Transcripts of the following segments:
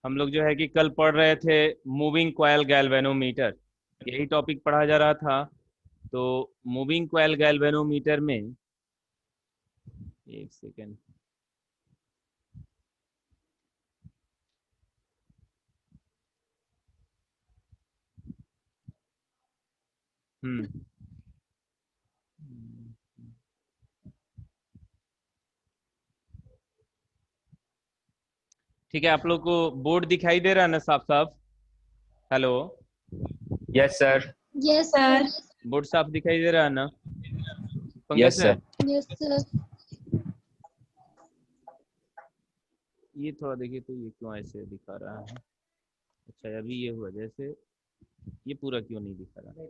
हम लोग जो है कि कल पढ़ रहे थे मूविंग कॉयल गैल्वेनोमीटर, यही टॉपिक पढ़ा जा रहा था। तो मूविंग कॉयल गैल्वेनोमीटर में एक सेकेंड, हम्म ठीक है। आप लोग को बोर्ड दिखाई दे रहा है ना साफ साफ? Hello, yes sir. Yes sir. Board साफ दिखाई दे रहा है ना Pankaj yes sir? Sir. Yes sir. ये थोड़ा देखिए तो ये क्यों ऐसे दिखा रहा है? अच्छा अभी ये हुआ जैसे, ये पूरा क्यों नहीं दिखा रहा?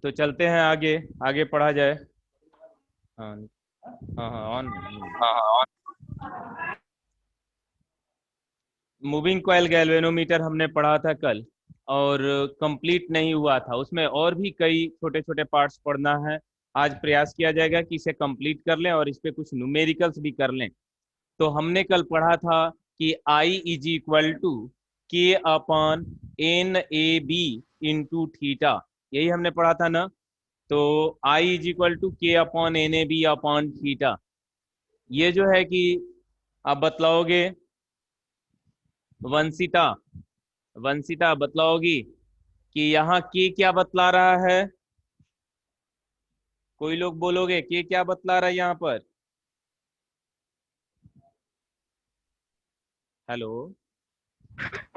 तो चलते हैं आगे, आगे पढ़ा जाए। हाँ हाँ हाँ, ऑन है। मूविंग कॉयल गैल्वेनोमीटर हमने पढ़ा था कल, और कंप्लीट नहीं हुआ था, उसमें और भी कई छोटे छोटे पार्ट्स पढ़ना है। आज प्रयास किया जाएगा कि इसे कंप्लीट कर लें और इस पे कुछ न्यूमेरिकल्स भी कर लें। तो हमने कल पढ़ा था कि I is equal to K upon N A B into theta, यही हमने पढ़ा था ना? तो I is equal to K upon N A B upon theta, ये जो है कि आप बतलाओगे वंशिता, वंशिता बतलाओगी कि यहाँ के क्या बतला रहा है? कोई लोग बोलोगे के क्या बतला रहा है यहाँ पर? Hello,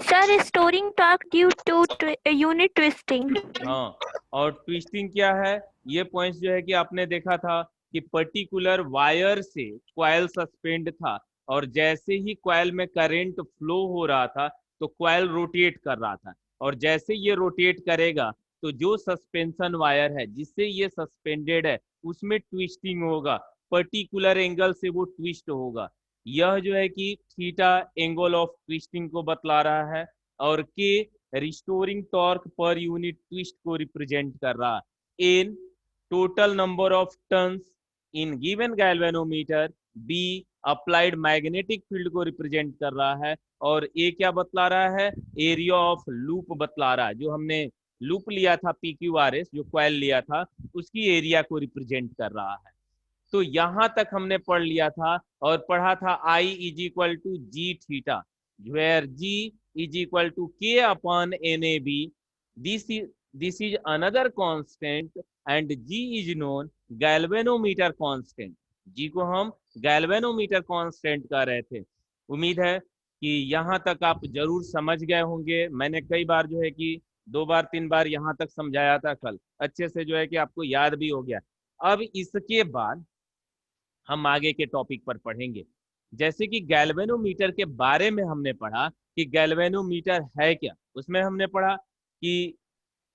Sir, storing torque due to unit twisting. हाँ, और ट्विस्टिंग क्या है? ये पॉइंट्स जो है कि आपने देखा था कि पर्टिकुलर वायर से कॉइल सस्पेंड था, और जैसे ही कॉइल में करंट फ्लो हो रहा था तो कॉइल रोटेट कर रहा था, और जैसे ये रोटेट करेगा तो जो सस्पेंशन वायर है जिससे ये सस्पेंडेड है उसमें ट्विस्टिंग होगा, पर्टिकुलर एंगल से वो ट्विस्ट होगा। यह जो है कि थीटा एंगल ऑफ ट्विस्टिंग को बतला रहा है, और K restoring torque per unit twist को रिप्रेजेंट कर रहा है। N total number of turns in given galvanometer, B applied magnetic field को रिप्रेजेंट कर रहा है, और ए क्या बतला रहा है? एरिया ऑफ लूप बतला रहा है। जो हमने लूप लिया था PQRS, जो क्वाइल लिया था, उसकी एरिया को रिप्रेजेंट कर रहा है। तो यहां तक हमने पढ़ लिया था, और पढ़ा था I is equal to G theta, where G is equal to K upon NAB. This is another constant and G is known galvanometer constant. G को हम galvanometer constant कह रहे थे। उम्मीद है कि यहाँ तक आप जरूर समझ गए होंगे। मैंने कई बार जो है कि 2 बार 3 बार यहाँ तक समझाया था कल, अच्छे से जो है कि आपको याद भी हो गया। अब इसके बाद हम आगे के टॉपिक पर पढ़ेंगे। जैसे कि गैल्वेनोमीटर के बारे में हमने पढ़ा कि गैल्वेनोमीटर है क्या, उसमें हमने पढ़ा कि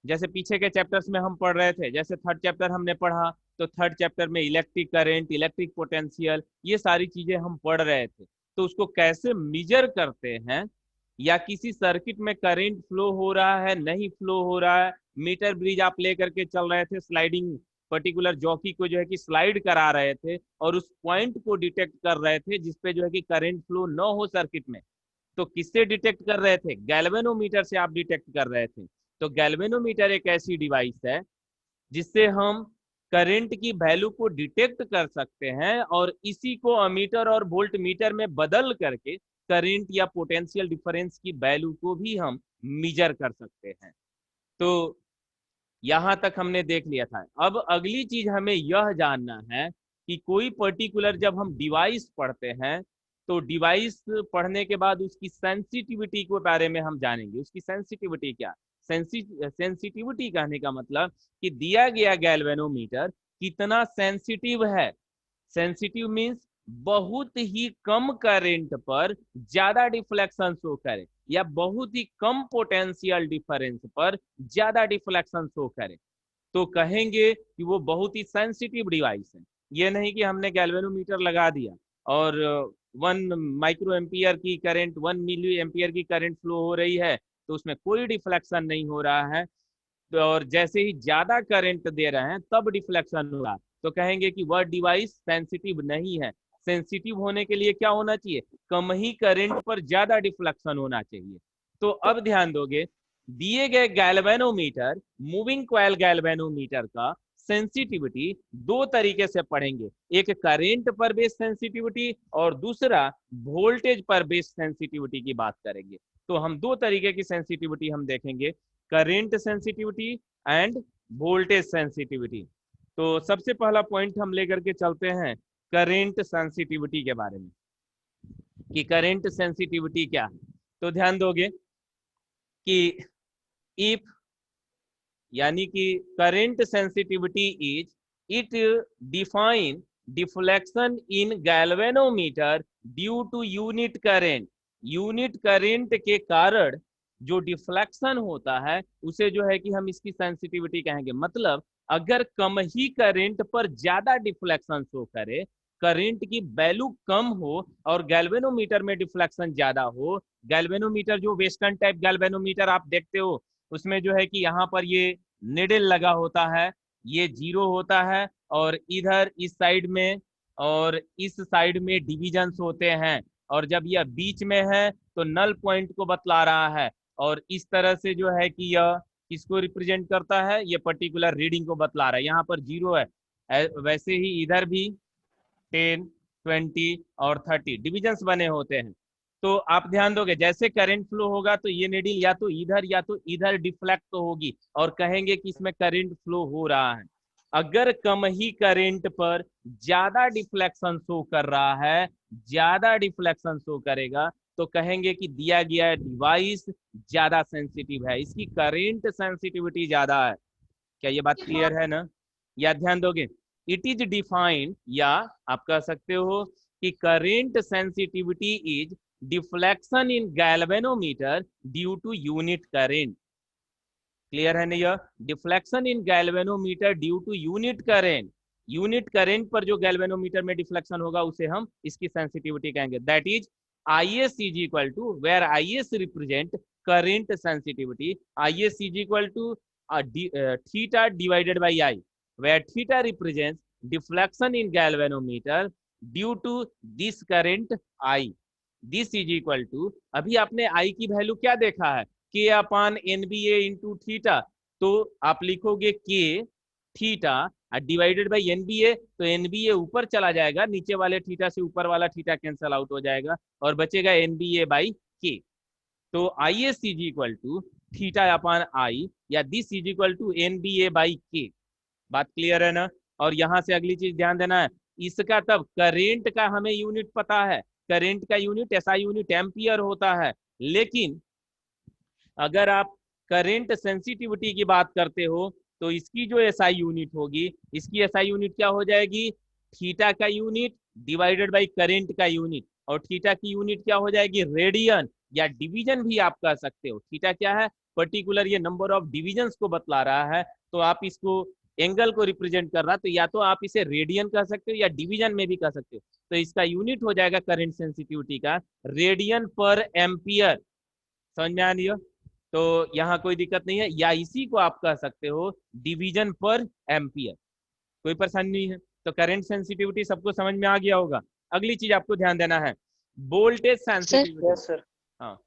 जैसे पीछे के चैप्टर्स में हम पढ़ रहे थे, जैसे थर्ड चैप्टर हमने पढ़ा, तो थर्ड चैप्टर में इलेक्ट्रिक करंट, इलेक्ट्रिक पोटेंशियल, ये सारी चीजें हम पढ़ रहे थे। तो उसको कैसे मेजर करते हैं, या किसी सर्किट में करंट फ्लो हो रहा है नहीं फ्लो हो रहा है, मीटर ब्रिज आप लेकर के चल रहे थे, स्लाइडिंग पर्टिकुलर जॉकी को जो है कि स्लाइड करा रहे थे, और उस पॉइंट को डिटेक्ट कर रहे थे जिसपे जो है कि करंट फ्लो न हो सर्किट में। तो किससे डिटेक्ट कर रहे थे? गैल्वेनोमीटर से आप डिटेक्ट कर रहे थे। तो गैल्वेनोमीटर एक ऐसी डिवाइस है जिससे हम करंट की वैल्यू को डिटेक्ट कर सकते हैं, और इसी को अमीटर और वोल्ट मीटर में बदल करके करंट या पोटेंशियल डिफरेंस की वैल्यू को भी हम मेजर कर सकते हैं। तो यहां तक हमने देख लिया था। अब अगली चीज हमें यह जानना है कि कोई पर्टिकुलर जब हम डिवाइस पढ़ते हैं, तो डिवाइस पढ़ने के बाद उसकी सेंसिटिविटी के बारे में हम जानेंगे। उसकी सेंसिटिविटी क्या? सेंसिटिविटी कहने का मतलब कि दिया गया गैल्वेनोमीटर कितना सेंसिटिव है। सेंसिटिव मीन्स बहुत ही कम करंट पर ज्यादा डिफ्लेक्शन शो करे, या बहुत ही कम पोटेंशियल डिफरेंस पर ज्यादा डिफ्लेक्शन शो करे, तो कहेंगे कि वो बहुत ही सेंसिटिव डिवाइस है। ये नहीं कि हमने गैल्वेनोमीटर लगा दिया और 1 माइक्रो एम्पियर की करंट, 1 मिली एम्पियर की करंट फ्लो हो रही है, तो उसमें कोई डिफ्लेक्शन नहीं हो रहा है, तो और जैसे ही ज्यादा करंट दे रहे हैं तब डिफ्लेक्शन हो रहा है, तो कहेंगे कि वह डिवाइस सेंसिटिव नहीं है। सेंसिटिव होने के लिए क्या होना चाहिए, कम ही करंट पर ज्यादा डिफ्लेक्शन होना चाहिए। तो अब ध्यान दोगे, दिए गए गैल्वेनोमीटर, मूविंग कॉइल गैल्वेनोमीटर का सेंसिटिविटी दो तरीके से पढ़ेंगे, एक करंट पर बेस्ड सेंसिटिविटी और दूसरा वोल्टेज पर बेस्ड सेंसिटिविटी की बात करेंगे। तो हम दो तरीके की सेंसिटिविटी हम देखेंगे, current sensitivity end voltage sensitivity. तो सबसे पहला पॉइंट हम लेकर के चलते हैं करंट सेंसिटिविटी के बारे में, कि करंट सेंसिटिविटी क्या है। तो ध्यान दोगे कि इफ, यानी कि current sensitivity is, it define deflection in galvanometer due to unit current. Unit current के कारण जो डिफ्लेक्शन होता है उसे जो है कि हम इसकी सेंसिटिविटी कहेंगे। मतलब अगर कम ही करंट पर ज्यादा डिफ्लेक्शन शो करे, करंट की वैल्यू कम हो और गैल्वेनोमीटर में डिफ्लेक्शन ज्यादा हो, गैल्वेनोमीटर जो वेस्टर्न टाइप गैल्वेनोमीटर आप देखते हो उसमें जो है कि यहाँ पर ये निडल लगा होता है, ये 0 होता है और इधर इस साइड में और इस साइड में डिविजन्स होते हैं, और जब यह बीच में है तो नल पॉइंट को बतला रहा है, और इस तरह से जो है कि यह किसको रिप्रेजेंट करता है, ये पर्टिकुलर रीडिंग को बतला रहा है। यहाँ पर 0 है, वैसे ही इधर भी 10, 20 और 30 डिविजन्स बने होते हैं। तो आप ध्यान दोगे जैसे करंट फ्लो होगा तो ये नीडल या तो इधर डिफ्लेक्ट तो होगी और कहेंगे कि इसमें करंट फ्लो हो रहा है। अगर कम ही करंट पर ज्यादा डिफ्लेक्शन शो कर रहा है, ज्यादा डिफ्लेक्शन शो करेगा, तो कहेंगे कि दिया गया डिवाइस ज्यादा सेंसिटिव है, इसकी करंट सेंसिटिविटी ज्यादा है। क्या ये बात क्लियर है ना? या ध्यान दोगे, इट इज डिफाइंड, या आप कह सकते हो कि current sensitivity is deflection in galvanometer due to unit current. Clear है ना? यह deflection in galvanometer due to unit current, unit current पर जो गैल्वेनोमीटर में डिफ्लेक्शन होगा उसे हम इसकी सेंसिटिविटी कहेंगे। That is IS is equal to, where IS represent current sensitivity, IS is equal to theta divided by I, where theta represents deflection in galvanometer due to this current I. This is equal to, अभी आपने I की value क्या देखा है, K अपान NBA into theta, तो आप लिखोगे K theta divided by NBA, तो NBA ऊपर चला जाएगा, नीचे वाले थीटा से ऊपर वाला थीटा कैंसल आउट हो जाएगा और बचेगा NBA बाई K। तो IS is equal to theta upon I, या this is equal to NBA by K। बात क्लियर है ना? और यहां से अगली चीज ध्यान देना है, इसका तब करेंट का हमें यूनिट पता है, करेंट का यूनिट SI यूनिट एम्पियर होता है, लेकिन अगर आप करेंट सेंसिटिविटी की बात करते हो तो इसकी जो SI यूनिट होगी, इसकी SI यूनिट क्या हो जाएगी, थीटा का यूनिट डिवाइडेड बाई करेंट का यूनिट, और थीटा की यूनिट क्या हो जाएगी, रेडियन या डिवीजन भी आप कह सकते हो। थीटा क्या है, पर्टिकुलर ये नंबर ऑफ डिविजन्स को बतला रहा है, तो आप इसको एंगल को रिप्रेजेंट कर रहा, तो या तो आप इसे रेडियन कह सकते हो या डिवीजन में भी कह सकते हो। तो इसका यूनिट हो जाएगा करंट सेंसिटिविटी का रेडियन पर एम्पियर। समझ में आ रही हो? तो यहाँ कोई दिक्कत नहीं है, या इसी को आप कह सकते हो डिवीजन पर एम्पियर, कोई परेशानी नहीं है। तो करंट सेंसिटिविटी सबको समझ में आ गया होगा। अगली चीज आपको ध्यान देना है, वोल्टेज सेंसिटिविटी। हाँ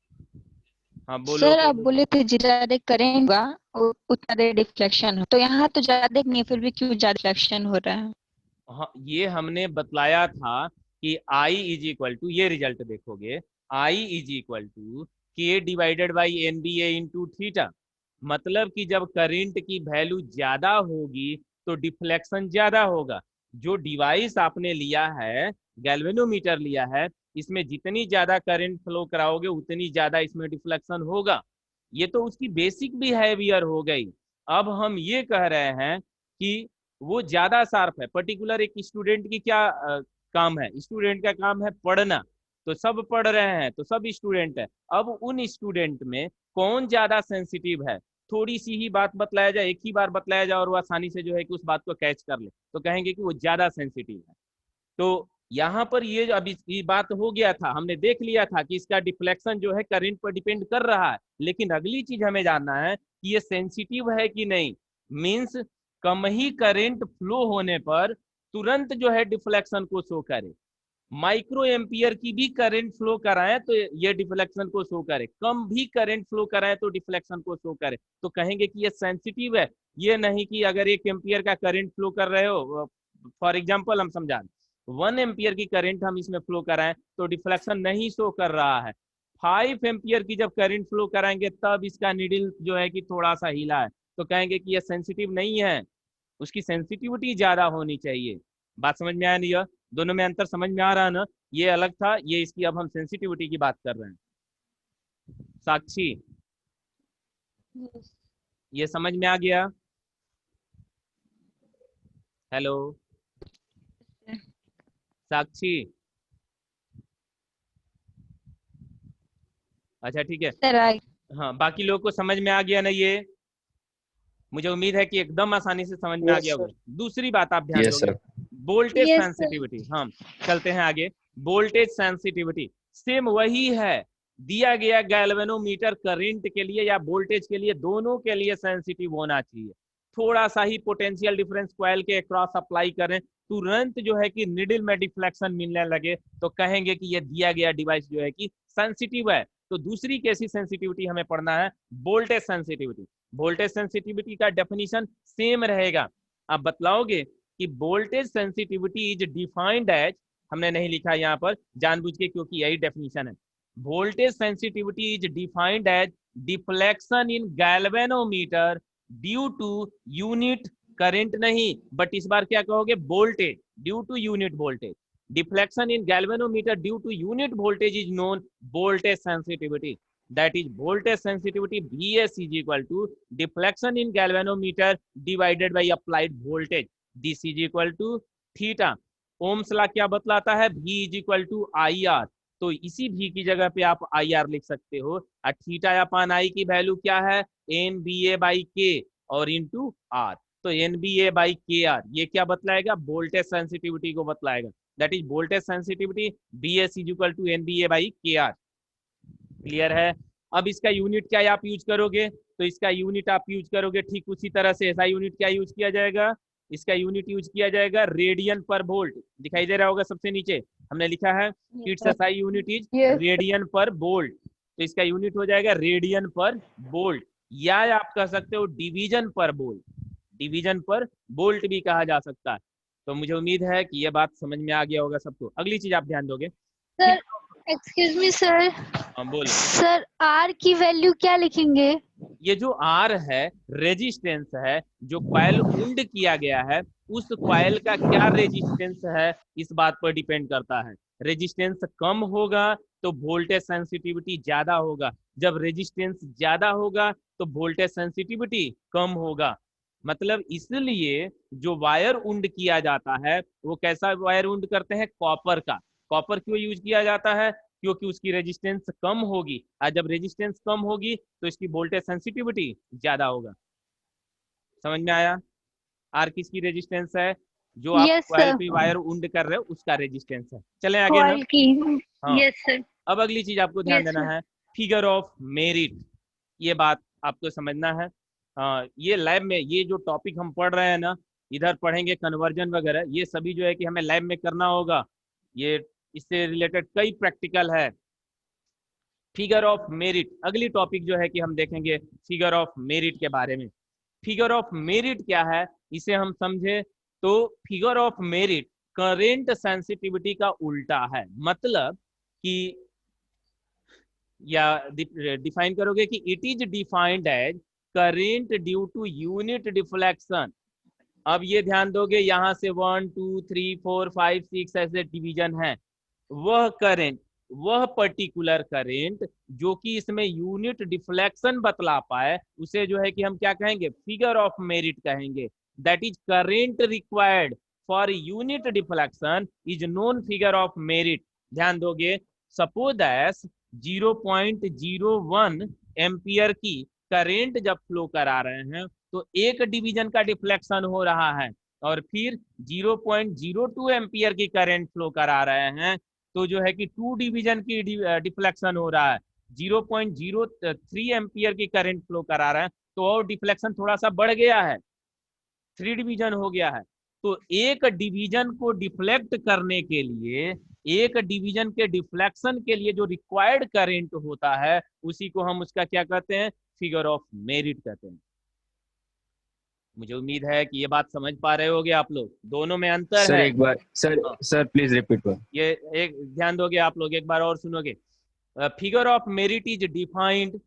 हाँ बोलो। सर आप बोले थे ज्यादा करेंट होगा उतना देर डिफ्लेक्शन हो, तो यहाँ तो ज्यादा नहीं, फिर भी क्यों ज्यादा डिफ्लेक्शन हो रहा है? हाँ, ये हमने बतलाया था कि I इज इक्वल टू, ये रिजल्ट देखोगे, I is equal to K divided by NBA into theta. मतलब कि जब करंट की वैल्यू ज्यादा होगी तो डिफ्लेक्शन ज्यादा होगा। जो डिवाइस आपने लिया है, गैल्वेनोमीटर लिया है, इसमें जितनी ज्यादा करंट फ्लो कराओगे उतनी ज्यादा इसमें डिफ्लेक्शन होगा। ये तो उसकी बेसिक बिहेवियर हो गई। अब हम ये कह रहे हैं कि वो ज्यादा शार्प है। पर्टिकुलर एक स्टूडेंट की क्या काम है, स्टूडेंट का काम है पढ़ना, तो सब पढ़ रहे हैं तो सब स्टूडेंट है। अब उन स्टूडेंट में कौन ज्यादा सेंसिटिव है, थोड़ी सी ही बात बतलाया जाए, एक ही बार बतलाया जाए और वो आसानी से जो है कि उस बात को कैच कर ले, तो कहेंगे कि वो ज्यादा सेंसिटिव है। तो यहाँ पर ये अभी ये बात हो गया था, हमने देख लिया था कि इसका डिफ्लेक्शन जो है करंट पर डिपेंड कर रहा है, लेकिन अगली चीज हमें जानना है कि ये सेंसिटिव है कि नहीं। मींस कम ही करंट फ्लो होने पर तुरंत जो है डिफ्लेक्शन को शो करे। माइक्रो एम्पियर की भी करंट फ्लो कराएं तो ये डिफ्लेक्शन को शो करे, कम भी करंट फ्लो कराएं तो डिफ्लेक्शन को शो करे, तो कहेंगे कि ये सेंसिटिव है। ये नहीं कि अगर 1 एम्पियर का करंट फ्लो कर रहे हो, फॉर एग्जांपल हम समझा 1 एम्पियर की करंट हम इसमें फ्लो कराएं तो डिफ्लेक्शन नहीं शो कर रहा है। 5 एम्पियर की जब करंट फ्लो कराएंगे तब इसका निडल जो है कि थोड़ा सा हिला है, तो कहेंगे कि ये सेंसिटिव नहीं है, उसकी सेंसिटिविटी ज्यादा होनी चाहिए। बात समझ में आया नहीं? दोनों में अंतर समझ में आ रहा है ना? ये अलग था, ये इसकी अब हम सेंसिटिविटी की बात कर रहे हैं। साक्षी, ये समझ में आ गया? हेलो साक्षी, अच्छा ठीक है। सर हाँ, बाकी लोग को समझ में आ गया ना? ये मुझे उम्मीद है कि एकदम आसानी से समझ में आ गया होगा। दूसरी बात आप ध्यान दोगे, वोल्टेज सेंसिटिविटी। हम चलते हैं आगे। वोल्टेज सेंसिटिविटी सेम वही है, दिया गया गैल्वेनोमीटर करंट के लिए या वोल्टेज के लिए, दोनों के लिए सेंसिटिव होना चाहिए। थोड़ा सा ही पोटेंशियल डिफरेंस कॉइल के अक्रॉस अप्लाई करें, तुरंत जो है कि निडल में डिफ्लेक्शन मिलने लगे, तो कहेंगे कि ये दिया गया डिवाइस जो है कि सेंसिटिव है। तो दूसरी कैसी सेंसिटिविटी हमें पढ़ना है? Voltage sensitivity. वोल्टेज सेंसिटिविटी का डेफिनेशन सेम रहेगा। आप बतलाओगे कि voltage sensitivity is defined as, हमने नहीं लिखा यहाँ पर जानबूझ के क्योंकि यही डेफिनेशन है। Voltage sensitivity is defined as deflection in galvanometer due to unit current, नहीं बट इस बार क्या कहोगे? Voltage due to unit voltage. Deflection in galvanometer due to unit voltage is known voltage sensitivity. That is voltage sensitivity Vs is equal to deflection in galvanometer divided by applied voltage. This is equal to theta. Ohm's law क्या बतलाता है? V is equal to IR. तो इसी V की जगह पे आप IR लिख सकते हो। और थीटा अपान I की वैल्यू क्या है? NBA by K और इंटू R। तो NBA by KR ये क्या बतलाएगा? वोल्टेज सेंसिटिविटी को बतलाएगा। That is voltage sensitivity Vs is equal to NBA by KR। Clear है? अब इसका यूनिट क्या आप यूज करोगे? तो इसका यूनिट आप यूज करोगे ठीक उसी तरह से। ऐसा यूनिट क्या यूज किया जाएगा? इसका यूनिट यूज किया जाएगा रेडियन पर वोल्ट। दिखाई दे रहा होगा सबसे नीचे हमने लिखा है it's SI unit is radian पर वोल्ट। तो इसका यूनिट हो जाएगा रेडियन पर वोल्ट, या आप कह सकते हो डिवीजन पर वोल्ट। डिवीजन पर वोल्ट भी कहा जा सकता है। तो मुझे उम्मीद है कि ये बात समझ में आ गया होगा सबको। अगली चीज आप ध्यान दोगे। सर एक्सक्यूज मी सर, बोलो सर आर की वैल्यू क्या लिखेंगे? ये जो आर है रेजिस्टेंस है, जो कॉइल वुंड किया गया है उस कॉइल का क्या रेजिस्टेंस है इस बात पर डिपेंड करता है। रेजिस्टेंस कम होगा तो वोल्टेज सेंसिटिविटी ज्यादा होगा, जब रेजिस्टेंस ज्यादा होगा तो वोल्टेज सेंसिटिविटी कम होगा। मतलब इसलिए जो वायर वुंड किया जाता है वो कैसा वायर वुंड करते हैं? कॉपर का। कॉपर क्यों यूज किया जाता है? क्योंकि उसकी रेजिस्टेंस कम होगी, और जब रेजिस्टेंस कम होगी तो इसकी वोल्टेज सेंसिटिविटी ज्यादा होगा। समझ में आया? आर किसकी रेजिस्टेंस है? जो आप कॉइल पे वायर वुंड कर रहे हो उसका रेजिस्टेंस है। चलें आगे ना। हाँ। Yes sir. अब अगली चीज आपको ध्यान देना है, फिगर ऑफ मेरिट। ये बात आपको समझना है। ये लैब में ये जो टॉपिक हम पढ़ रहे हैं ना, इधर पढ़ेंगे कन्वर्जन वगैरह, ये सभी जो है कि हमें लैब में करना होगा। ये इससे रिलेटेड कई प्रैक्टिकल है। फिगर ऑफ मेरिट अगली टॉपिक जो है कि हम देखेंगे फिगर ऑफ मेरिट के बारे में। फिगर ऑफ मेरिट क्या है इसे हम समझे तो figure of merit current sensitivity का उल्टा है। मतलब कि या डिफाइन करोगे कि it is defined as current due to unit deflection. अब ये ध्यान दोगे यहाँ से 1 2 3 4 5 6 ऐसे डिवीजन है। वह करेंट, वह पर्टिकुलर करेंट जो कि इसमें यूनिट डिफ्लेक्शन बतला पाए उसे जो है कि हम क्या कहेंगे? फिगर ऑफ मेरिट कहेंगे। That is current required for unit deflection is known figure of merit. ध्यान दोगे, सपोज दैट 0.01 एम्पियर की करेंट जब फ्लो करा रहे हैं तो एक डिवीजन का डिफ्लेक्शन हो रहा है, और फिर 0.02 एम्पियर की करंट फ्लो करा रहे हैं तो जो है कि 2 डिवीजन की डिफ्लेक्शन हो रहा है। 0.03 एम्पियर की करंट फ्लो करा रहे हैं तो और डिफ्लेक्शन थोड़ा सा बढ़ गया है, 3 डिवीजन हो गया है। तो एक डिवीजन को डिफ्लेक्ट करने के लिए, एक डिवीजन के डिफ्लेक्शन के लिए जो रिक्वायर्ड करंट होता है उसी को हम उसका क्या कहते हैं, फिगर ऑफ मेरिट कहते हैं। मुझे उम्मीद है कि ये बात समझ पा रहे होगे आप लोग, दोनों में अंतर सर है। एक बार सर प्लीज रिपीट। ये एक ध्यान दोगे आप लोग, एक बार और सुनोगे। Figure of merit is defined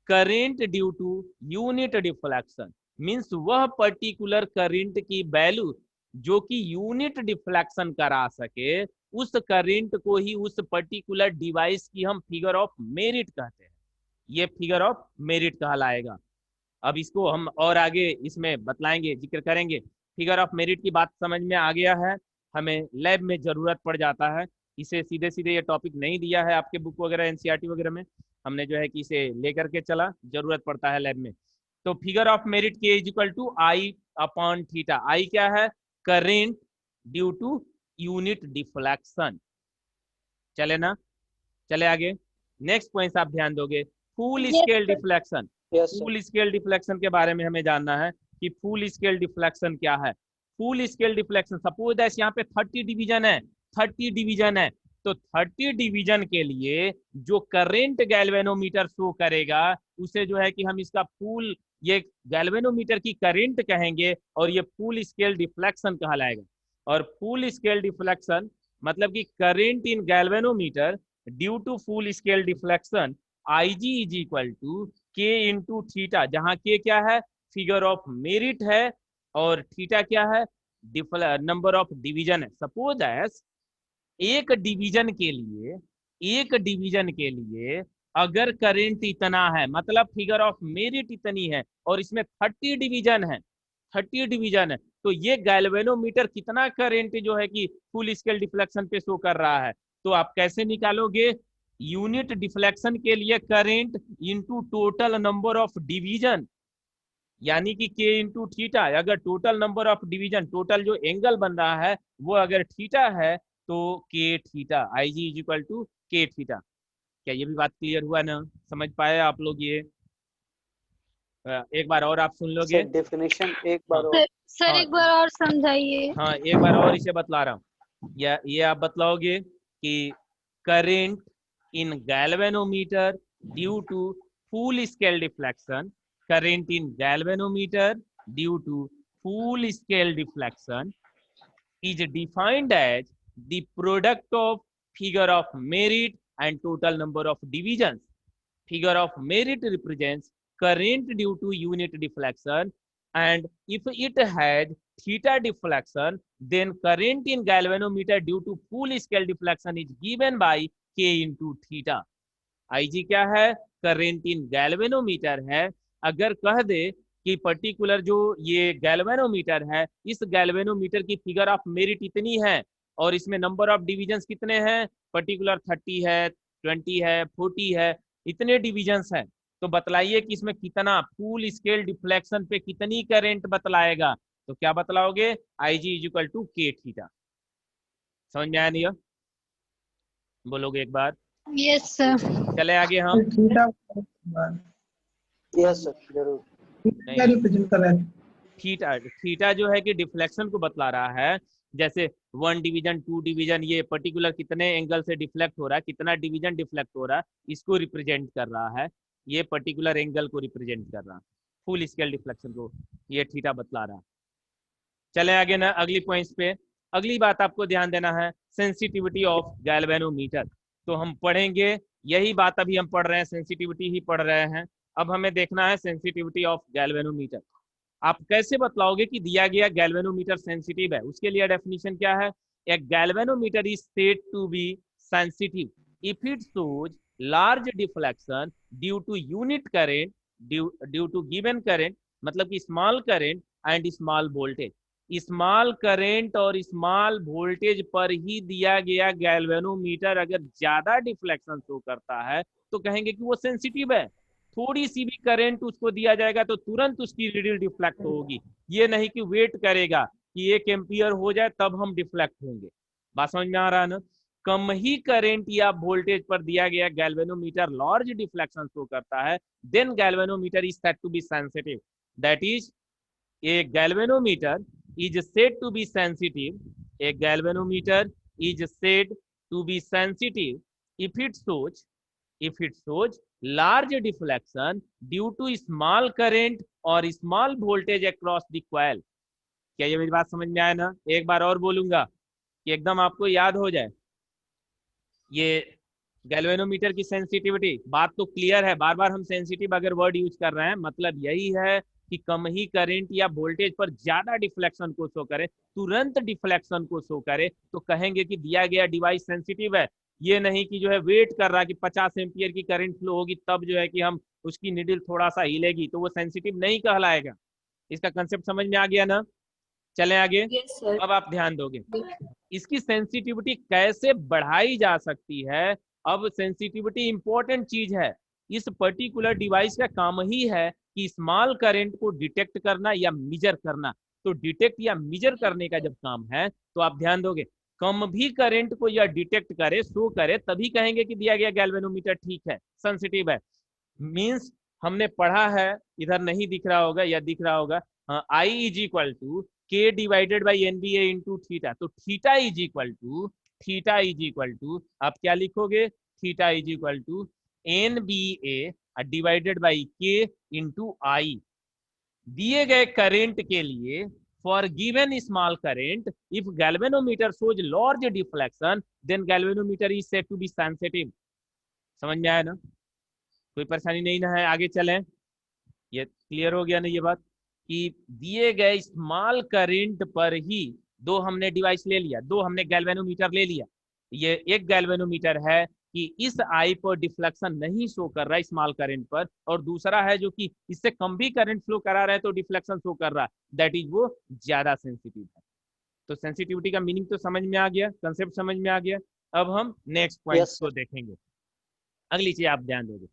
current due to unit deflection, means वह पर्टिकुलर करंट की वैल्यू जो कि यूनिट डिफ्लेक्शन करा सके, उस करंट को ही उस पर्टिकुलर डिवाइस की हम फिगर ऑफ मेरिट कहते हैं। ये फिगर ऑफ मेरिट कहलाएगा। अब इसको हम और आगे इसमें बतलाएंगे, जिक्र करेंगे। फिगर ऑफ मेरिट की बात समझ में आ गया है, हमें लैब में जरूरत पड़ जाता है इसे, सीधे सीधे ये टॉपिक नहीं दिया है आपके बुक वगैरह एनसीईआरटी वगैरह में, हमने जो है कि इसे लेकर के चला, जरूरत पड़ता है लैब में। तो figure of merit K is equal to I upon theta. I क्या है, current due to unit deflection. चले ना, चले आगे। नेक्स्ट पॉइंट आप ध्यान दोगे, full scale deflection. Full scale deflection के बारे में हमें जानना है कि फुल स्केल डिफ्लेक्शन क्या है। Full scale deflection, suppose that यहाँ पे 30 डिवीजन है, 30 डिवीजन है, तो 30 डिवीजन के लिए जो करंट गैल्वेनोमीटर शो करेगा उसे जो है कि हम इसका फुल, ये गैल्वेनोमीटर की करंट कहेंगे और ये फुल स्केल डिफ्लेक्शन कहलाएगा। और फुल स्केल डिफ्लेक्शन मतलब कि current in galvanometer due to full scale deflection, IG is equal to K into theta, जहां K क्या है, फिगर ऑफ मेरिट है, और थीटा क्या है, नंबर ऑफ डिवीजन है। सपोज एज एक डिवीजन के लिए अगर करंट इतना है, मतलब फिगर ऑफ मेरिट इतनी है, और इसमें 30 डिवीजन है, 30 डिवीजन है, तो ये गैल्वेनोमीटर कितना करंट जो है कि फुल स्केल डिफ्लेक्शन पे शो कर रहा है। तो आप कैसे निकालोगे, यूनिट डिफ्लेक्शन के लिए current into total number of division, यानी कि K इंटू थीटा। अगर total number of division, total जो एंगल बन रहा है वो अगर थीटा है तो K theta, IG is equal to K theta. क्या ये भी बात क्लियर हुआ ना, समझ पाए आप लोग ये? एक बार और आप सुन लोगे डेफिनेशन एक बार और। सर एक बार और समझाइए। हाँ, एक बार और इसे बतला रहा हूँ। ये आप बतलाओगे कि current in galvanometer due to full scale deflection, current in galvanometer due to full scale deflection is defined as the product of figure of merit and total number of divisions. Figure of merit represents current due to unit deflection, and if it has theta deflection, then current in galvanometer due to full scale deflection is given by K into theta. IG क्या है, current in galvanometer है। अगर कह दे कि particular जो ये galvanometer है, इस गैल्वेनोमीटर की फिगर ऑफ मेरिट इतनी है और इसमें नंबर ऑफ डिवीजन्स कितने हैं, पर्टिकुलर 30 है, 20 है, 40 है, इतने डिवीजन्स हैं, तो बतलाइए कि इसमें कितना फुल स्केल डिफ्लेक्शन पे कितनी करंट बतलाएगा। तो क्या बतलाओगे, IG is equal to K theta. समझ में आया नहीं? बोलोगे एक बार? Yes sir. चले आगे हम। यस सर जरूर। थीटा जो है कि डिफ्लेक्शन को बतला रहा है, जैसे 1 डिवीजन 2 डिवीजन, ये पर्टिकुलर कितने एंगल से डिफ्लेक्ट हो रहा है, कितना डिवीजन डिफ्लेक्ट हो रहा है, इसको रिप्रेजेंट कर रहा है, ये पर्टिकुलर एंगल को रिप्रेजेंट कर रहा है, फुल स्केल डिफ्लेक्शन को ये थीटा बतला रहा है। चले आगे ना अगली पॉइंट्स पे। अगली बात आपको ध्यान देना है, सेंसिटिविटी ऑफ गैल्वेनोमीटर। तो हम पढ़ेंगे यही बात, अभी हम पढ़ रहे हैं, सेंसिटिविटी ही पढ़ रहे हैं। अब हमें देखना है सेंसिटिविटी ऑफ गैल्वेनोमीटर। आप कैसे बतलाओगे कि दिया गया गैल्वेनोमीटर सेंसिटिव है? उसके लिए डेफिनेशन क्या है, a galvanometer is said to be sensitive if it shows large deflection due to unit current due to given current, मतलब कि small current and small voltage. Small current और स्मॉल वोल्टेज पर ही दिया गया गैल्वेनोमीटर अगर ज्यादा डिफ्लेक्शन शो करता है तो कहेंगे कि वो सेंसिटिव है। थोड़ी सी भी करंट उसको दिया जाएगा तो तुरंत उसकी रीडिंग डिफ्लेक्ट होगी, ये नहीं कि वेट करेगा कि 1 एम्पियर हो जाए तब हम डिफ्लेक्ट होंगे। बात समझ में आ रहा है ना? कम ही करंट या वोल्टेज पर दिया गया गैल्वेनोमीटर लार्ज डिफ्लेक्शन शो करता है, then galvanometer is said to be sensitive. That is a galvanometer is said to be sensitive. A galvanometer is said to be sensitive if it shows large deflection due to small current or small voltage across the coil. क्या ये मेरी बात समझ में आया ना? एक बार और बोलूंगा कि एकदम आपको याद हो जाए। ये गैल्वेनोमीटर की सेंसिटिविटी, बात तो क्लियर है, बार बार हम सेंसिटिव अगर वर्ड यूज कर रहे हैं मतलब यही है कि कम ही करंट या वोल्टेज पर ज्यादा डिफ्लेक्शन को शो करे, तुरंत डिफ्लेक्शन को शो करे तो कहेंगे कि दिया गया डिवाइस सेंसिटिव है। ये नहीं कि जो है वेट कर रहा कि 50 एम्पियर की करंट फ्लो होगी तब जो है कि हम उसकी निडल थोड़ा सा हिलेगी, तो वो सेंसिटिव नहीं कहलाएगा। इसका कंसेप्ट समझ में आ गया ना? चलें आगे। Yes, sir. अब आप ध्यान दोगे इसकी सेंसिटिविटी कैसे बढ़ाई जा सकती है। अब सेंसिटिविटी इंपॉर्टेंट चीज है। इस पर्टिकुलर डिवाइस का काम ही है कि स्मॉल करंट को डिटेक्ट करना या मेजर करना। तो डिटेक्ट या मेजर करने का जब काम है तो आप ध्यान दोगे कम भी करंट को या डिटेक्ट करे, शो करे, तभी कहेंगे कि दिया गया गैल्वेनोमीटर ठीक है, सेंसिटिव है। मींस हमने पढ़ा है, इधर नहीं दिख रहा होगा या दिख रहा होगा, I is equal to K divided by NBA into theta. तो थीटा इज इक्वल टू आप क्या लिखोगे? Theta is equal to NBA divided by K into I। दिए गए करंट के लिए for given small current if galvanometer shows large deflection then galvanometer is said to be sensitive. समझ में आया ना? कोई परेशानी नहीं ना है? आगे चलें। ये क्लियर हो गया ना ये बात कि दिए गए स्मॉल करंट पर ही दो हमने डिवाइस ले लिया, दो हमने गैल्वेनोमीटर ले लिया। ये एक गैल्वेनोमीटर है कि इस आई पर डिफ्लेक्शन नहीं शो कर रहा है स्मॉल करंट पर, और दूसरा है जो कि इससे कम भी करंट फ्लो करा रहा है तो डिफ्लेक्शन शो कर रहा है, दैट इज वो ज्यादा सेंसिटिव है। तो सेंसिटिविटी का मीनिंग तो समझ में आ गया, कंसेप्ट समझ में आ गया। अब हम नेक्स्ट पॉइंट को देखेंगे। अगली चीज आप ध्यान दोगे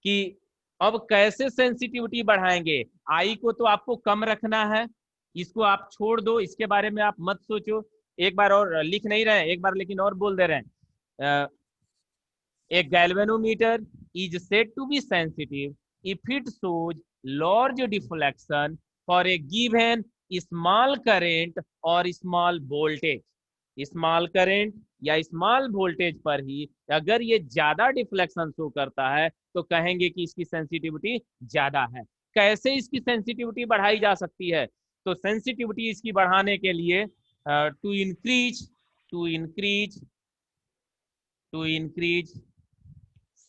कि अब कैसे सेंसिटिविटी बढ़ाएंगे। आई को तो आपको कम रखना है, इसको आप छोड़ दो, इसके बारे में आप मत सोचो। एक बार और लिख नहीं रहे, एक बार लेकिन और बोल दे रहे हैं। A galvanometer is said to be sensitive if it shows large deflection for a given small current or small voltage. Small current या स्मॉल वोल्टेज पर ही अगर ये ज्यादा डिफ्लेक्शन शो करता है तो कहेंगे कि इसकी सेंसिटिविटी ज्यादा है। कैसे इसकी सेंसिटिविटी बढ़ाई जा सकती है? तो सेंसिटिविटी इसकी बढ़ाने के लिए to increase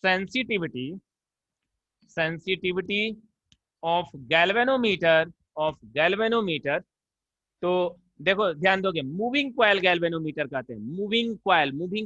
sensitivity of galvanometer। तो देखो ध्यान दोगे, मूविंग कॉइल गैल्वेनोमीटर कहते हैं। मूविंग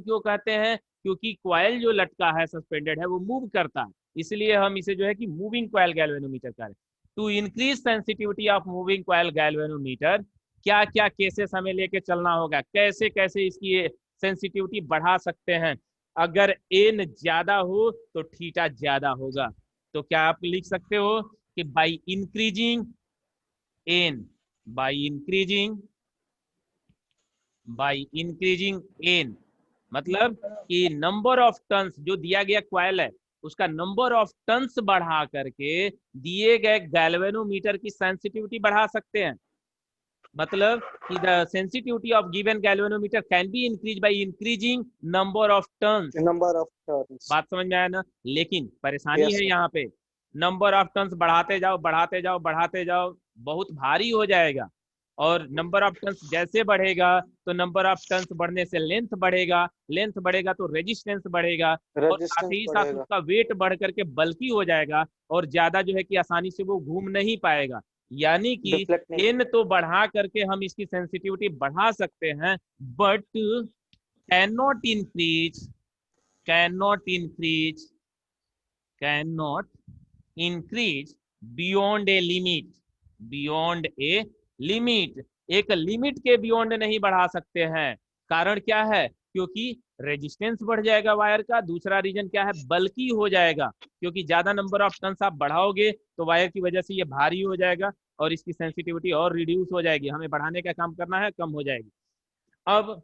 क्यों कहते हैं? क्योंकि कॉइल जो लटका है, सस्पेंडेड है, वो मूव करता है, इसलिए हम इसे जो है कि मूविंग कॉइल गैल्वेनोमीटर कह रहे हैं। To increase sensitivity of moving coil galvanometer, क्या क्या केसेस हमें लेके चलना होगा, कैसे कैसे इसकी सेंसिटिविटी बढ़ा सकते हैं। अगर एन ज्यादा हो तो थीटा ज्यादा होगा, तो क्या आप लिख सकते हो कि बाई इंक्रीजिंग एन, मतलब कि नंबर ऑफ टर्न्स जो दिया गया कॉइल है उसका नंबर ऑफ टर्न्स बढ़ा करके दिए गए गैल्वेनोमीटर की सेंसिटिविटी बढ़ा सकते हैं। मतलब कि the sensitivity of given galvanometer can be increase by increasing number of turns. बात समझ में आया ना? लेकिन परेशानी है यहाँ पे, नंबर ऑफ टर्न्स बढ़ाते जाओ बहुत भारी हो जाएगा, और नंबर ऑफ टर्न्स जैसे बढ़ेगा तो नंबर ऑफ टर्न्स बढ़ने से लेंथ बढ़ेगा तो रेजिस्टेंस बढ़ेगा, और साथ ही साथ उसका वेट बढ़ करके बल्कि हो जाएगा और ज्यादा जो है कि आसानी से वो घूम नहीं पाएगा। यानी कि एन तो बढ़ा करके हम इसकी सेंसिटिविटी बढ़ा सकते हैं, but cannot increase beyond a limit. एक लिमिट के बियॉन्ड नहीं बढ़ा सकते हैं। कारण क्या है? क्योंकि रेजिस्टेंस बढ़ जाएगा वायर का। दूसरा रीजन क्या है? बल्कि हो जाएगा, क्योंकि ज्यादा नंबर ऑफ टर्न्स आप बढ़ाओगे तो वायर की वजह से ये भारी हो जाएगा और इसकी सेंसिटिविटी और रिड्यूस हो जाएगी। हमें बढ़ाने का काम करना है, कम हो जाएगी। अब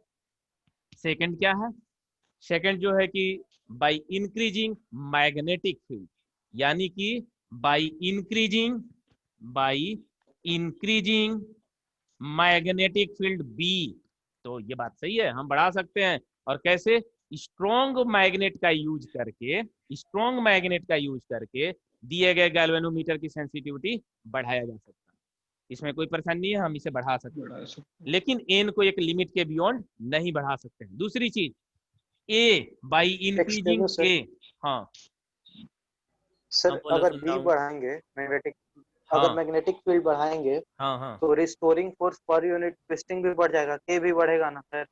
सेकंड क्या है? सेकंड जो है कि बाय इंक्रीजिंग मैग्नेटिक फील्ड, यानी कि by increasing magnetic field B. तो ये बात सही है, हम बढ़ा सकते हैं। और कैसे? स्ट्रॉन्ग मैग्नेट का यूज करके, स्ट्रॉन्ग मैग्नेट का यूज करके दिए गए गैल्वेनोमीटर की सेंसिटिविटी बढ़ाया जा सकता है। इसमें कोई परेशानी नहीं है, हम इसे बढ़ा सकते हैं, लेकिन एन को एक लिमिट के बियॉन्ड नहीं बढ़ा सकते हैं। दूसरी चीज, ए बाई इंक्रीजिंग देखो सर। ए। हाँ सर हाँ, बोलो, अगर सुन बी रहा हूँ। बढ़ाएंगे मैग्नेटिक, हाँ अगर मैग्नेटिक फील्ड बढ़ाएंगे हाँ हाँ, तो restoring force per unit twisting भी बढ़ जाएगा, के भी बढ़ेगा ना सर?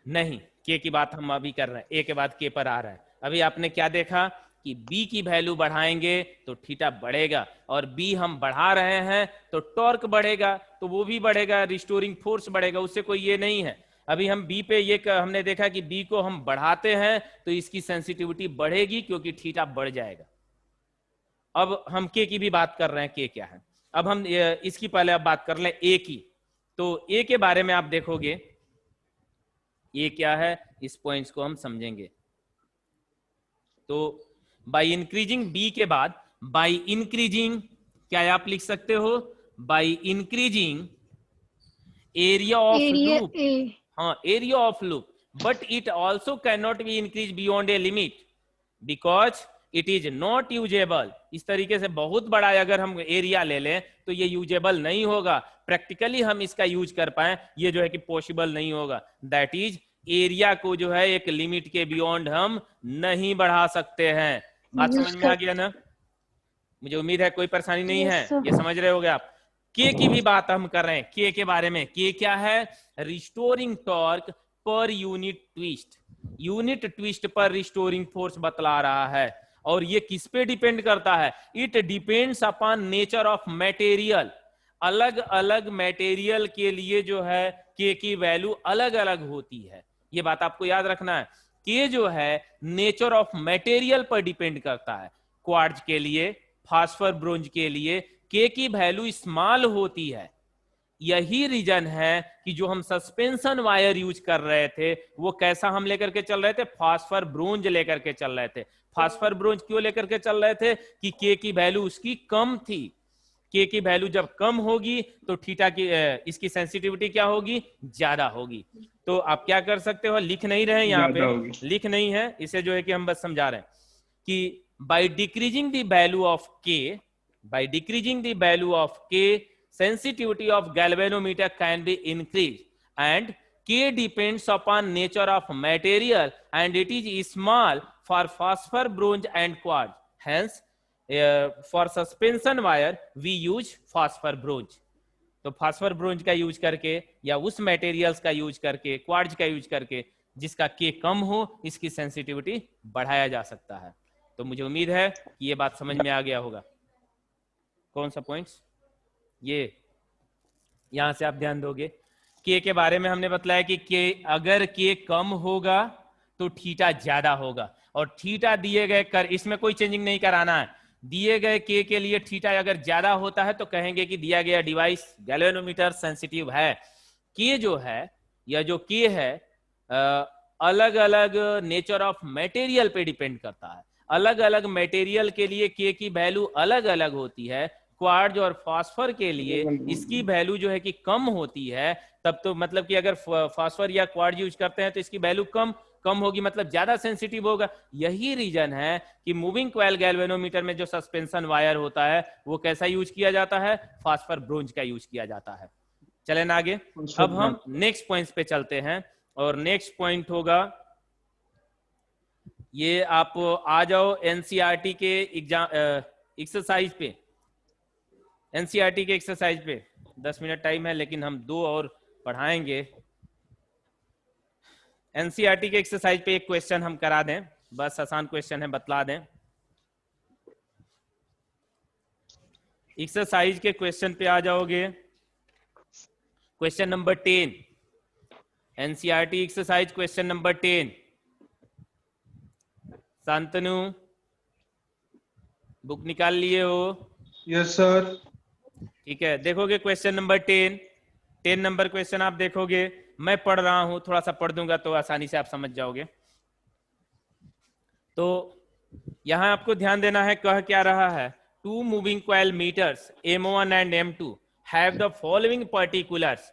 नहीं, के की बात हम अभी कर रहे हैं, ए के बाद के पर आ रहा है। अभी आपने क्या देखा कि बी की वैल्यू बढ़ाएंगे तो थीटा बढ़ेगा, और बी हम बढ़ा रहे हैं तो टॉर्क बढ़ेगा, तो वो भी बढ़ेगा, रिस्टोरिंग फोर्स बढ़ेगा, उससे कोई ये नहीं है। अभी हम बी पे ये हमने देखा कि बी को हम बढ़ाते हैं तो इसकी सेंसिटिविटी बढ़ेगी क्योंकि थीटा बढ़ जाएगा। अब हम के की भी बात कर रहे हैं, के क्या है। अब हम इसकी पहले अब बात कर लें ए की। तो ए के बारे में आप देखोगे ये क्या है, इस पॉइंट्स को हम समझेंगे। तो बाय इंक्रीजिंग बी के बाद बाय इंक्रीजिंग क्या आप लिख सकते हो, by increasing area of area loop. A. हाँ, area of loop, but it also can not be increase beyond a limit because it is not usable. इस तरीके से बहुत बड़ा अगर हम एरिया ले लें तो ये यूजेबल नहीं होगा, प्रैक्टिकली हम इसका यूज कर पाए ये जो है कि पॉसिबल नहीं होगा। दैट इज एरिया को जो है एक लिमिट के बियॉन्ड हम नहीं बढ़ा सकते हैं। बात समझ में आ गया ना? मुझे उम्मीद है कोई परेशानी नहीं है, ये समझ रहे होगे आप। के की भी बात हम कर रहे हैं, के के बारे में। के क्या है? Restoring torque per unit twist. Unit twist पर रिस्टोरिंग फोर्स बतला रहा है, और ये किस पे डिपेंड करता है? It depends upon nature of material. अलग अलग मटेरियल के लिए जो है के की वैल्यू अलग अलग होती है, ये बात आपको याद रखना है। के जो है नेचर ऑफ मटेरियल पर डिपेंड करता है। क्वार्ट्ज के लिए, फास्फर ब्रोंज के लिए के की वैल्यू स्मॉल होती है। यही रीजन है कि जो हम सस्पेंशन वायर यूज कर रहे थे वो कैसा हम लेकर के चल रहे थे? फास्फर ब्रोंज लेकर के चल रहे थे। फास्फर ब्रोंज क्यों लेकर के चल रहे थे? कि के की वैल्यू उसकी कम थी। के की वैल्यू जब कम होगी तो थीटा की इसकी सेंसिटिविटी क्या होगी? ज्यादा होगी। तो आप क्या कर सकते हो, लिख नहीं रहे यहाँ पे, लिख नहीं है इसे, जो है कि हम बस समझा रहे हैं कि by decreasing the value of K, by decreasing the value of K, sensitivity of galvanometer can be increased, and K depends upon nature of material and it is small for phosphor, bronze and quartz. Hence, for suspension wire we use phosphor bronze. तो phosphor bronze का use करके या उस materials का use करके, quartz का use करके जिसका के कम हो, इसकी सेंसिटिविटी बढ़ाया जा सकता है। तो मुझे उम्मीद है कि ये बात समझ में आ गया होगा। कौन सा पॉइंट्स? ये यहां से आप ध्यान दोगे, के के बारे में हमने बतलाया कि के अगर के कम होगा तो थीटा ज्यादा होगा, और थीटा दिए गए कर, इसमें कोई चेंजिंग नहीं कराना है। दिए गए के लिए थीटा अगर ज्यादा होता है तो कहेंगे कि दिया गया डिवाइस गैल्वेनोमीटर सेंसिटिव है। के जो है, या जो के है, अलग अलग नेचर ऑफ मटेरियल पे डिपेंड करता है। अलग अलग मटेरियल के लिए के की वैल्यू अलग अलग होती है। क्वार्ट्ज और फास्फर के लिए इसकी वैल्यू जो है कि कम होती है। तब तो मतलब कि अगर फास्फर या क्वार्ट्ज यूज करते हैं तो इसकी वैल्यू कम होगी, मतलब ज्यादा सेंसिटिव होगा। यही रीजन है कि मूविंग कॉइल गैल्वेनोमीटर में जो सस्पेंशन वायर होता है वो कैसा यूज किया जाता है? फास्फर ब्रोंज का यूज किया जाता है। चलें ना आगे। अब हम नेक्स्ट पॉइंट पे चलते हैं, और नेक्स्ट पॉइंट होगा, ये आप आ जाओ एनसीईआरटी के एग्जाम एक्सरसाइज पे। एनसीईआरटी के एक्सरसाइज पे 10 मिनट टाइम है, लेकिन हम 2 और पढ़ाएंगे। एनसीईआरटी के एक्सरसाइज पे एक क्वेश्चन हम करा दें, बस आसान क्वेश्चन है, बतला दें। एक्सरसाइज के क्वेश्चन पे आ जाओगे। Question number 10, NCERT exercise question number 10। Shantanu, book निकाल लिए हो? Yes sir. ठीक है, देखोगे क्वेश्चन नंबर 10 नंबर क्वेश्चन आप देखोगे। मैं पढ़ रहा हूं, थोड़ा सा पढ़ दूंगा तो आसानी से आप समझ जाओगे। तो यहां आपको ध्यान देना है, कह क्या रहा है? 2 moving coil meters M1 and M2 have the following particulars,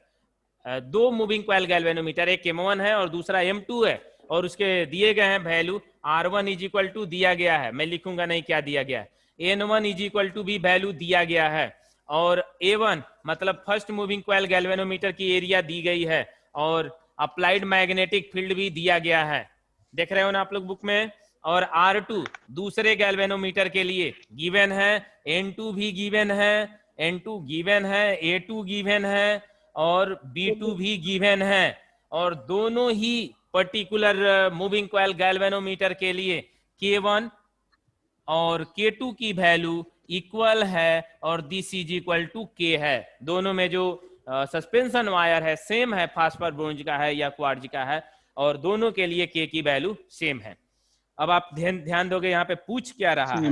दो मूविंग कॉइल गैल्वेनोमीटर, एक M1 है और दूसरा M2 है, और उसके दिए गए हैं value R1 is equal to दिया गया है, मैं लिखूंगा नहीं क्या दिया गया है, N1 इज इक्वल टू भी वैल्यू दिया गया है, और A1 मतलब फर्स्ट मूविंग कॉइल गैल्वेनोमीटर की एरिया दी गई है, और अप्लाइड मैग्नेटिक फील्ड भी दिया गया है, देख रहे हो ना आप लोग बुक में। और R2 दूसरे गैल्वेनोमीटर के लिए गिवन है, N2 भी गिवन है, N2 गिवन है, A2 गिवन है और B2 भी गिवन है, और दोनों ही पर्टिकुलर मूविंग कॉइल गैल्वेनोमीटर के लिए K1 और K2 की वैल्यू इक्वल है, और this is equal to K है। दोनों में जो सस्पेंशन वायर है सेम है, फास्फर ब्रोंज का है या क्वार्ज का है, और दोनों के लिए K की वैल्यू सेम है। अब आप ध्यान दोगे यहाँ पे पूछ क्या रहा है,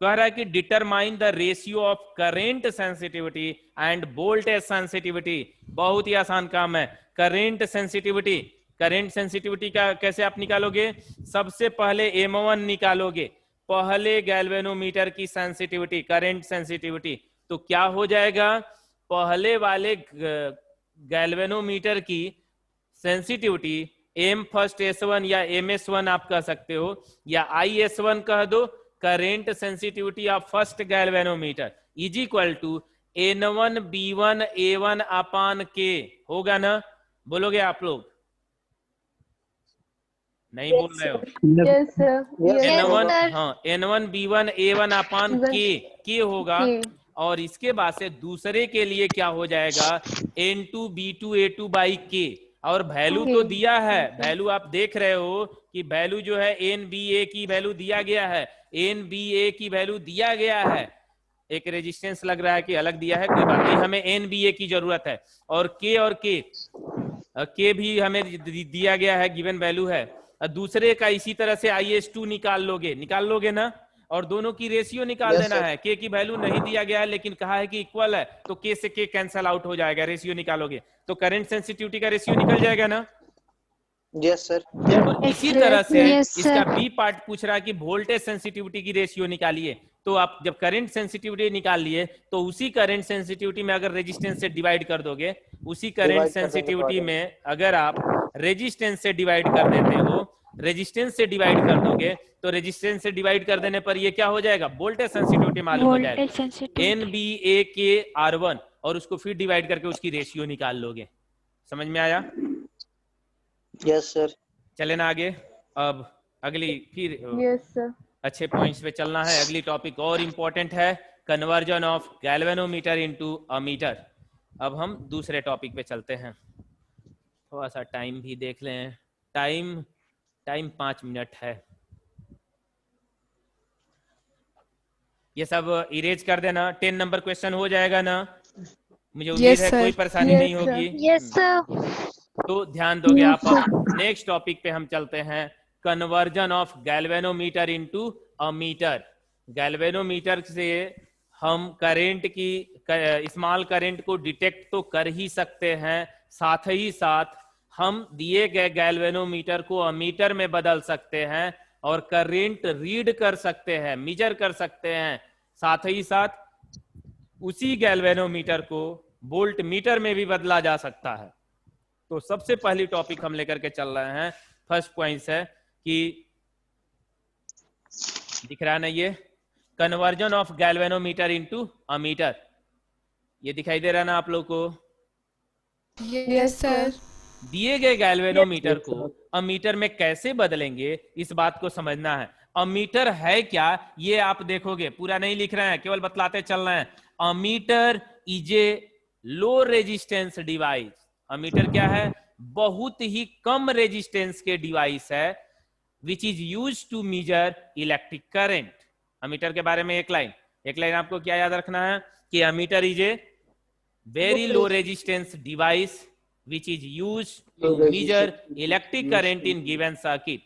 कह रहा है कि determine the ratio of current sensitivity end voltage sensitivity. बहुत ही आसान काम है। करेंट सेंसिटिविटी, करेंट सेंसिटिविटी का कैसे आप निकालोगे, सबसे पहले M1 निकालोगे, पहले गैल्वेनोमीटर की सेंसिटिविटी, करेंट सेंसिटिविटी, तो क्या हो जाएगा, पहले वाले गैल्वेनोमीटर की सेंसिटिविटी M फर्स्ट S1 या MS1 आप कह सकते हो, या IS1 कह दो, current sensitivity of first galvanometer is equal to N1 B1 A1 upon K, होगा ना, बोलोगे आप लोग, नहीं बोल रहे हो? यस सर, N1 हाँ N1 B1 A1 upon K होगा, और इसके बाद से दूसरे के लिए क्या हो जाएगा, N2 B2 A2 by K, और वैल्यू तो दिया है, वैल्यू आप देख रहे हो कि वैल्यू जो है NBA की वैल्यू दिया गया है, NBA की वैल्यू दिया गया है, एक रेजिस्टेंस लग रहा है कि अलग दिया है, कोई बात नहीं, हमें NBA की जरूरत है, और K भी हमें दिया गया है, गिवन वैल्यू है। दूसरे का इसी तरह से IS2 निकाल लोगे ना, और दोनों की रेशियो निकाल देना है। K की वैल्यू नहीं दिया गया है लेकिन कहा है कि इक्वल है, तो K से K कैंसल आउट हो जाएगा, रेशियो निकालोगे तो करंट सेंसिटिविटी का रेशियो निकल जाएगा ना। Yes sir. और इसी तरह से Yes, sir. इसका बी पार्ट पूछ रहा है कि वोल्टेज सेंसिटिविटी की रेशियो निकालिए, तो आप जब करंट सेंसिटिविटी निकाल लिए तो उसी करंट सेंसिटिविटी में अगर रेजिस्टेंस से डिवाइड कर दोगे, उसी करंट सेंसिटिविटी में अगर आप रेजिस्टेंस से डिवाइड कर देते हो, रेजिस्टेंस से डिवाइड कर दोगे, तो रेजिस्टेंस से डिवाइड कर देने पर ये क्या हो जाएगा, वोल्टेज सेंसिटिविटी मालूम हो जाएगा, NBA/R1, और उसको फिर डिवाइड करके उसकी रेशियो निकाल लोगे। समझ में आया? Yes sir. चले ना आगे, अब अगली फिर यस सर, अच्छे पॉइंट्स पे चलना है। अगली टॉपिक और इंपॉर्टेंट है, conversion of galvanometer into ammeter. अब हम दूसरे टॉपिक पे चलते हैं, थोड़ा सा टाइम भी देख लें, टाइम 5 मिनट है। ये सब इरेज कर देना, 10 नंबर क्वेश्चन हो जाएगा ना, मुझे उम्मीद है कोई परेशानी नहीं होगी। Yes sir. तो ध्यान दोगे आप। नेक्स्ट टॉपिक पे हम चलते हैं, conversion of galvanometer into ammeter. Galvanometer से हम करंट की स्मॉल करंट को डिटेक्ट तो कर ही सकते हैं, साथ ही साथ हम दिए गए गैल्वेनोमीटर को अमीटर में बदल सकते हैं और करंट रीड कर सकते हैं, मेजर कर सकते हैं। साथ ही साथ उसी गैल्वेनोमीटर को वोल्ट मीटर में भी बदला जा सकता है। तो सबसे पहली टॉपिक हम लेकर के चल रहे हैं, फर्स्ट पॉइंट है कि दिख रहा है ना ये, conversion of galvanometer into ammeter. ये दिखाई दे रहा है ना आप लोग को? Yes sir. दिए गए गैल्वेनोमीटर को अमीटर में कैसे बदलेंगे, इस बात को समझना है। अमीटर है क्या ये आप देखोगे, पूरा नहीं लिख रहे हैं, केवल बतलाते चल रहे हैं। Ammeter is a low resistance device. Ammeter क्या है? बहुत ही कम रेजिस्टेंस के डिवाइस है, which is use to measure electric current. Ammeter के बारे में एक लाइन आपको क्या याद रखना है कि ammeter is a very low resistance device which is used to measure electric current in given circuit।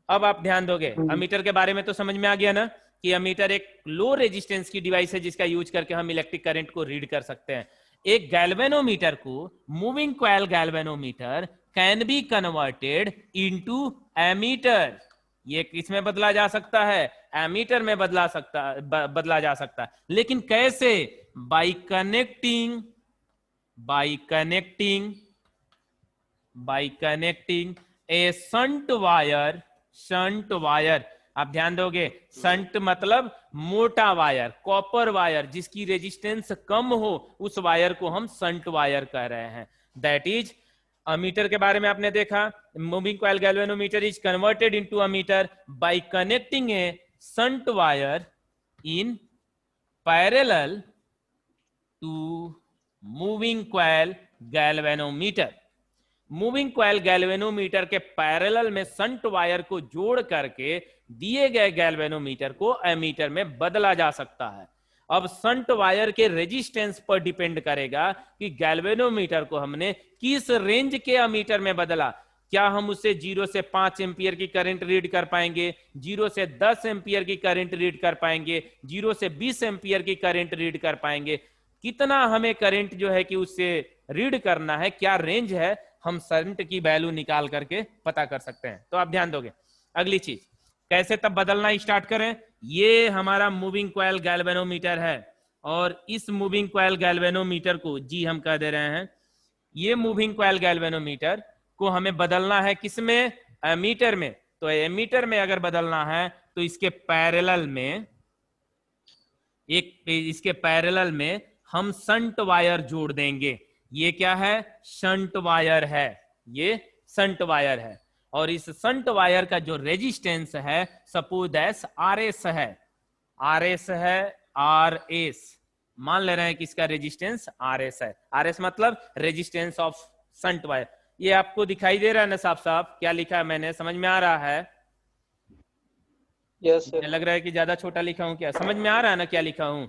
अब आप ध्यान दोगे, अमीटर के बारे में तो समझ में आ गया ना कि अमीटर एक लो रेजिस्टेंस की डिवाइस है जिसका यूज करके हम इलेक्ट्रिक करंट को रीड कर सकते हैं। एक गैल्वेनोमीटर को, moving coil galvanometer can be converted into ammeter. ये किसमें बदला जा सकता है? एमीटर में बदला जा सकता है। लेकिन कैसे? By connecting a shunt wire. आप ध्यान दोगे, शंट मतलब मोटा वायर, कॉपर वायर जिसकी रेजिस्टेंस कम हो, उस वायर को हम शंट वायर कह रहे हैं। दैट इज अमीटर के बारे में आपने देखा, moving coil galvanometer is converted into ammeter by connecting a shunt wire in parallel to moving coil galvanometer. Moving coil galvanometer के पैरेलल में शंट वायर को जोड़ करके दिए गए गैल्वेनोमीटर को एमीटर में बदला जा सकता है। अब शंट वायर के रेजिस्टेंस पर डिपेंड करेगा कि गैल्वेनोमीटर को हमने किस रेंज के अमीटर में बदला। क्या हम उसे 0 से 5 एम्पियर की करंट रीड कर पाएंगे, 0 से 10 एम्पियर की करंट रीड कर पाएंगे, 0 से 20 एम्पियर की करंट रीड कर पाएंगे? कितना हमें करंट जो है कि उससे रीड करना है, क्या रेंज है, हम शंट की वैल्यू निकाल करके पता कर सकते हैं। तो आप ध्यान दोगे। अगली चीज, कैसे तब बदलना स्टार्ट करें? ये हमारा मूविंग कॉइल गैल्वेनोमीटर है और इस मूविंग कॉइल गैल्वेनोमीटर को जी हम कह दे रहे हैं। ये मूविंग कॉइल गैल्वेनोमीटर को हमें बदलना है किसमें? एमीटर में। तो एमीटर में अगर बदलना है तो इसके पैरेलल में हम शंट वायर जोड़ देंगे। ये क्या है? शंट वायर है, ये शंट वायर है। और इस शंट वायर का जो रेजिस्टेंस है सपोज एस RS है, RS मान ले रहे हैं कि इसका रेजिस्टेंस RS है। RS मतलब रेजिस्टेंस ऑफ शंट वायर। ये आपको दिखाई दे रहा है ना साफ साफ क्या लिखा है मैंने? समझ में आ रहा है? Yes sir. लग रहा है कि ज्यादा छोटा लिखा हूं क्या? समझ में आ रहा है ना क्या लिखा हूं?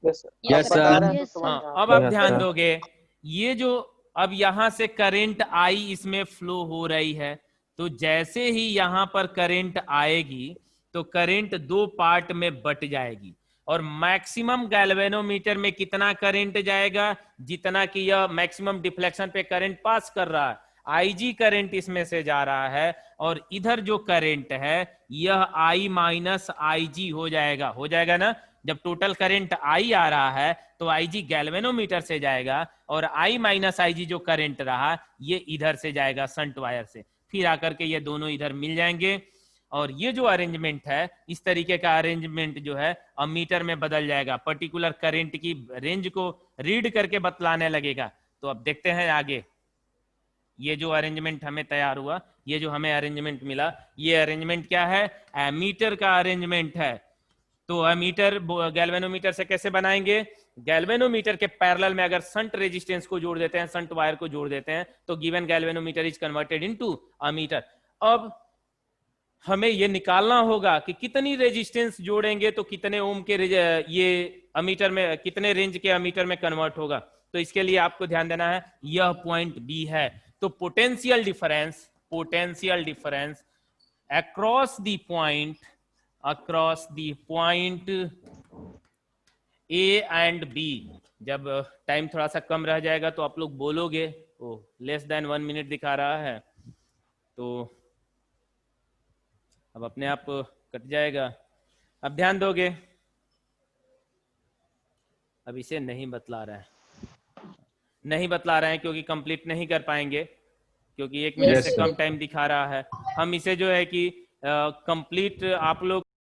Yes sir. Yes, sir. हाँ, अब आप Yes, ध्यान sir. दोगे, ये जो अब यहां से करंट आई इसमें फ्लो हो रही है, तो जैसे ही यहां पर करंट आएगी तो करंट दो पार्ट में बट जाएगी। और मैक्सिमम गैल्वेनोमीटर में कितना करंट जाएगा? जितना कि यह मैक्सिमम डिफ्लेक्शन पे करंट पास कर रहा है, IG करंट इसमें से जा रहा है। और इधर जो करंट है यह I माइनस IG हो जाएगा ना। जब टोटल करंट I आ रहा है तो IG गैल्वेनोमीटर से जाएगा और I माइनस IG जो करंट रहा ये इधर से जाएगा शंट वायर से, फिर आकर के ये दोनों इधर मिल जाएंगे। और ये जो अरेंजमेंट है, इस तरीके का अरेंजमेंट जो है अमीटर में बदल जाएगा, पर्टिकुलर करंट की रेंज को रीड करके बतलाने लगेगा। तो अब देखते हैं आगे, ये जो अरेंजमेंट हमें तैयार हुआ, ये जो हमें अरेंजमेंट मिला, ये अरेंजमेंट क्या है? एमीटर का अरेंजमेंट है। तो एमीटर गैल्वेनोमीटर से कैसे बनाएंगे? गैल्वेनोमीटर के पैरेलल में अगर शंट रेजिस्टेंस को जोड़ देते हैं, शंट वायर को जोड़ देते हैं, तो given galvanometer is converted into ammeter. अब हमें ये निकालना होगा कि कितनी रेजिस्टेंस जोड़ेंगे तो कितने ओम के ये अमीटर में, कितने रेंज के अमीटर में कन्वर्ट होगा। तो इसके लिए आपको ध्यान देना है, यह पॉइंट बी है। तो potential difference across the point A and B. जब टाइम थोड़ा सा कम रह जाएगा तो आप लोग बोलोगे ओ लेस देन 1 मिनट दिखा रहा है, तो अब अपने आप कट जाएगा। अब ध्यान दोगे, अब इसे नहीं बतला रहे हैं क्योंकि कंप्लीट नहीं कर पाएंगे, क्योंकि 1 मिनट से कम टाइम दिखा रहा है। हम इसे जो है कि कंप्लीट आप लोग